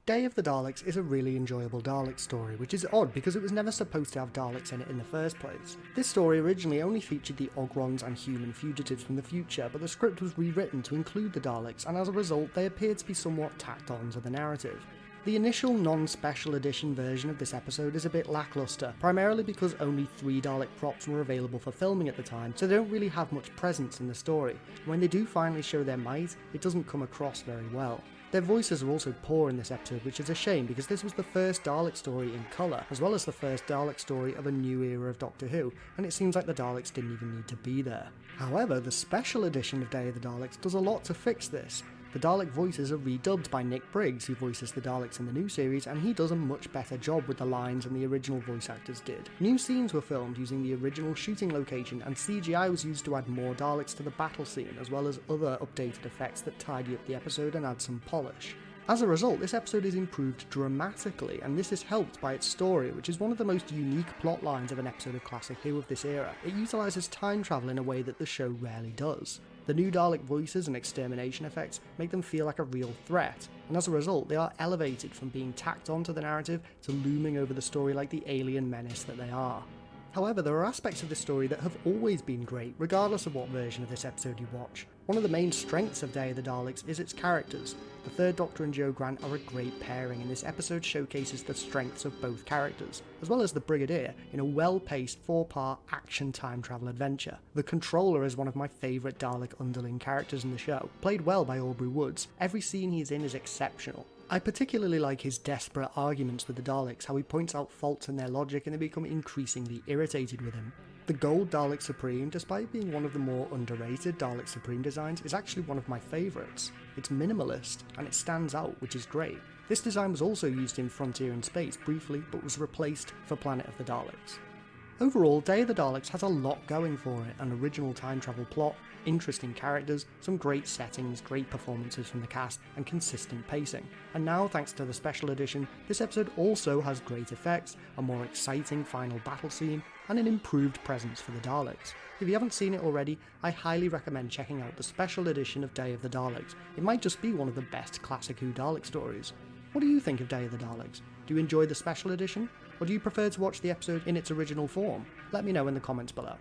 Day of the Daleks is a really enjoyable Dalek story, which is odd because it was never supposed to have Daleks in it in the first place. This story originally only featured the Ogrons and human fugitives from the future, but the script was rewritten to include the Daleks, and as a result they appeared to be somewhat tacked on to the narrative. The initial non-special edition version of this episode is a bit lackluster, primarily because only 3 Dalek props were available for filming at the time, so they don't really have much presence in the story. When they do finally show their might, it doesn't come across very well. Their voices are also poor in this episode, which is a shame because this was the first Dalek story in colour, as well as the first Dalek story of a new era of Doctor Who, and it seems like the Daleks didn't even need to be there. However, the special edition of Day of the Daleks does a lot to fix this. The Dalek voices are redubbed by Nick Briggs, who voices the Daleks in the new series, and he does a much better job with the lines than the original voice actors did. New scenes were filmed using the original shooting location, and CGI was used to add more Daleks to the battle scene, as well as other updated effects that tidy up the episode and add some polish. As a result, this episode is improved dramatically, and this is helped by its story, which is one of the most unique plot lines of an episode of Classic Who of this era. It utilises time travel in a way that the show rarely does. The new Dalek voices and extermination effects make them feel like a real threat, and as a result they are elevated from being tacked onto the narrative to looming over the story like the alien menace that they are. However, there are aspects of this story that have always been great, regardless of what version of this episode you watch. One of the main strengths of Day of the Daleks is its characters. The Third Doctor and Jo Grant are a great pairing, and this episode showcases the strengths of both characters, as well as the Brigadier in a well-paced 4-part action time travel adventure. The Controller is one of my favourite Dalek underling characters in the show, played well by Aubrey Woods. Every scene he's in is exceptional. I particularly like his desperate arguments with the Daleks, how he points out faults in their logic and they become increasingly irritated with him. The gold Dalek Supreme, despite being one of the more underrated Dalek Supreme designs, is actually one of my favourites. It's minimalist, and it stands out, which is great. This design was also used in Frontier in Space briefly, but was replaced for Planet of the Daleks. Overall, Day of the Daleks has a lot going for it: an original time travel plot, interesting characters, some great settings, great performances from the cast, and consistent pacing. And now, thanks to the special edition, this episode also has great effects, a more exciting final battle scene, and an improved presence for the Daleks. If you haven't seen it already, I highly recommend checking out the special edition of Day of the Daleks. It might just be one of the best Classic Who Dalek stories. What do you think of Day of the Daleks? Do you enjoy the special edition? Or do you prefer to watch the episode in its original form? Let me know in the comments below.